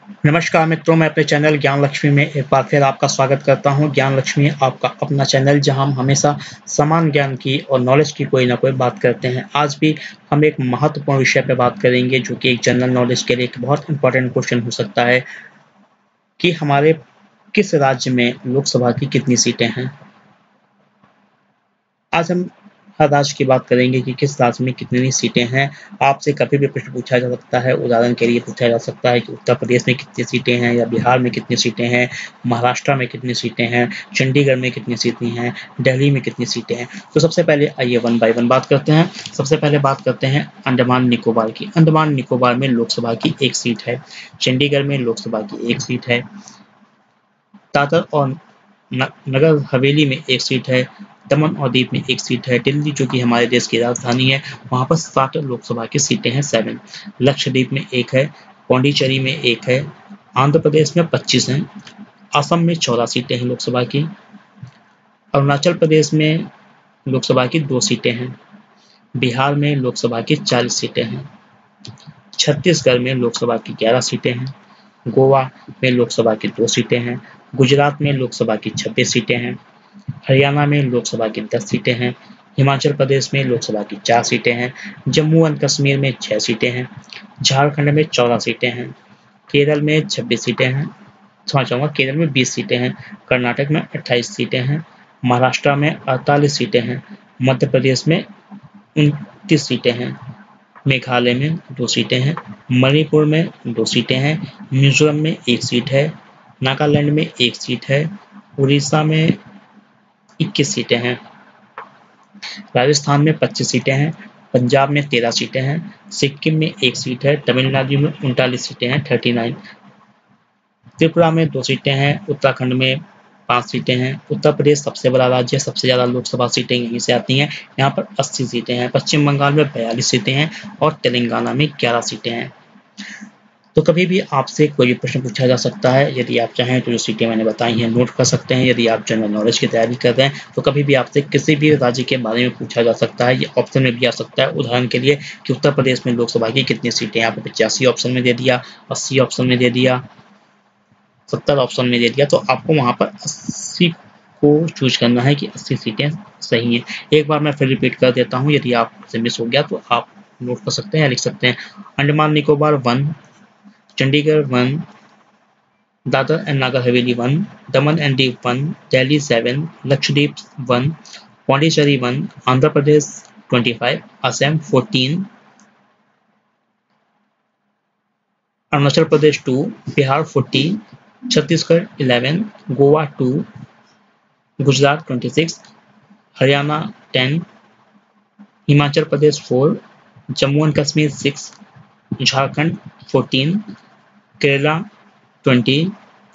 नमस्कार मित्रों, मैं अपने चैनल ज्ञान लक्ष्मी में एक बार फिर आपका स्वागत करता हूं। ज्ञान लक्ष्मी आपका अपना चैनल, जहां हम हमेशा समान ज्ञान की और नॉलेज की कोई ना कोई बात करते हैं। आज भी हम एक महत्वपूर्ण विषय पर बात करेंगे, जो कि एक जनरल नॉलेज के लिए एक बहुत इंपॉर्टेंट क्वेश्चन हो सकता है कि हमारे किस राज्य में लोकसभा की कितनी सीटें हैं। आज हम हर राज्य की बात करेंगे कि किस राज्य में कितनी सीटें हैं। आपसे कभी भी प्रश्न पूछा जा सकता है। उदाहरण के लिए पूछा जा सकता है कि उत्तर प्रदेश में कितनी सीटें हैं, या बिहार में कितनी सीटें हैं, महाराष्ट्र में कितनी सीटें हैं, चंडीगढ़ में कितनी सीटें हैं, दिल्ली में कितनी सीटें हैं। तो सबसे पहले आइए वन बाय वन बात करते हैं। सबसे पहले बात करते हैं अंडमान निकोबार की। अंडमान निकोबार में लोकसभा की एक सीट है। चंडीगढ़ में लोकसभा की एक सीट है। दादर और नगर हवेली में एक सीट है। दमन और दीव में एक सीट है। दिल्ली, जो कि हमारे देश की राजधानी है, वहां पर 7 लोकसभा की सीटें हैं, 7। लक्षद्वीप में एक है। पौंडीचेरी में एक है। आंध्र प्रदेश में 25 हैं। असम में 14 सीटें हैं लोकसभा की। अरुणाचल प्रदेश में लोकसभा की 2 सीटें हैं। बिहार में लोकसभा की 40 सीटें हैं। छत्तीसगढ़ में लोकसभा की 11 सीटें हैं। गोवा में लोकसभा की 2 सीटें हैं। गुजरात में लोकसभा की 26 सीटें हैं। हरियाणा में लोकसभा की 10 सीटें हैं। हिमाचल प्रदेश में लोकसभा की 4 सीटें हैं। जम्मू एंड कश्मीर में 6 सीटें हैं। झारखंड में 14 सीटें हैं। केरल में 26 सीटें हैं। क्षमा चाहूँगा, केरल में 20 सीटें हैं। कर्नाटक में 28 सीटें हैं। महाराष्ट्र में 48 सीटें हैं। मध्य प्रदेश में 29 सीटें हैं। मेघालय में 2 सीटें हैं। मणिपुर में 2 सीटें हैं। मिजोरम में 1 सीट है। नागालैंड में 1 सीट है। उड़ीसा में 21 सीटें हैं। राजस्थान में 25 सीटें हैं। पंजाब में 13 सीटें हैं। सिक्किम में 1 सीट है। तमिलनाडु में 39 सीटें हैं, 39। त्रिपुरा में 2 सीटें हैं। उत्तराखंड में 5 सीटें हैं। उत्तर प्रदेश सबसे बड़ा राज्य है, सबसे ज़्यादा लोकसभा सीटें यहीं से आती हैं। यहाँ पर 80 सीटें हैं। पश्चिम बंगाल में 42 सीटें हैं और तेलंगाना में 11 सीटें हैं। तो कभी भी आपसे कोई प्रश्न पूछा जा सकता है। यदि आप चाहें तो जो सीटें मैंने बताई हैं नोट कर सकते हैं। यदि आप जनरल नॉलेज की तैयारी कर रहे हैं तो कभी भी आपसे किसी भी राज्य के बारे में पूछा जा सकता है। ये ऑप्शन में भी आ सकता है। उदाहरण के लिए कि उत्तर प्रदेश में लोकसभा की कितनी सीटें, यहाँ पर 85 ऑप्शन में दे दिया, 80 ऑप्शन में दे दिया, 70 ऑप्शन में दे दिया, तो आपको वहाँ पर 80 को चूज करना है कि 80 सीटें सही हैं। एक बार मैं फिर रिपीट कर देता हूँ, यदि आपसे मिस हो गया तो आप नोट कर सकते हैं या लिख सकते हैं। Andaman Nicobar 1, Chandigarh 1, Dadar and Nagar Haveli 1, Daman and Diu 1, Delhi 7, Lakshadweep 1, Pondicherry 1, Andhra Pradesh 25, Assam 14, Arunachal Pradesh 2, Bihar 40, Chhattisgarh 11, Goa 2, Gujarat 26, Haryana 10, Himachal Pradesh 4, Jammu and Kashmir 6, Jharkhand 14, Kerala 20,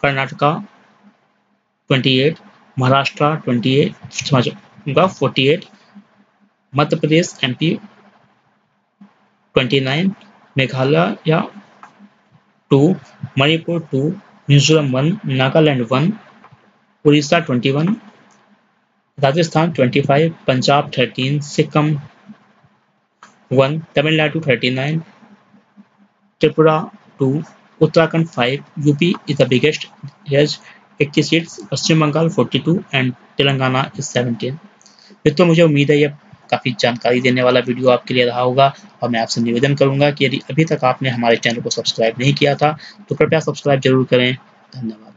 Karnataka 28, Maharashtra 28, 48, Madhya Pradesh MP 29, Meghalaya 2, Manipur 2, Mizoram 1, Nagaland 1, Orissa 21, Rajasthan 25, Punjab 13, Sikkim 1, Tamil Nadu 39, Tripura 2, Uttarakhand 5, UP is the biggest, has 80 seats, Paschim Bengal 42 and Telangana is 17। तो मुझे उम्मीद है यह काफ़ी जानकारी देने वाला वीडियो आपके लिए रहा होगा, और मैं आपसे निवेदन करूंगा कि यदि अभी तक आपने हमारे चैनल को सब्सक्राइब नहीं किया था तो कृपया सब्सक्राइब जरूर करें। धन्यवाद।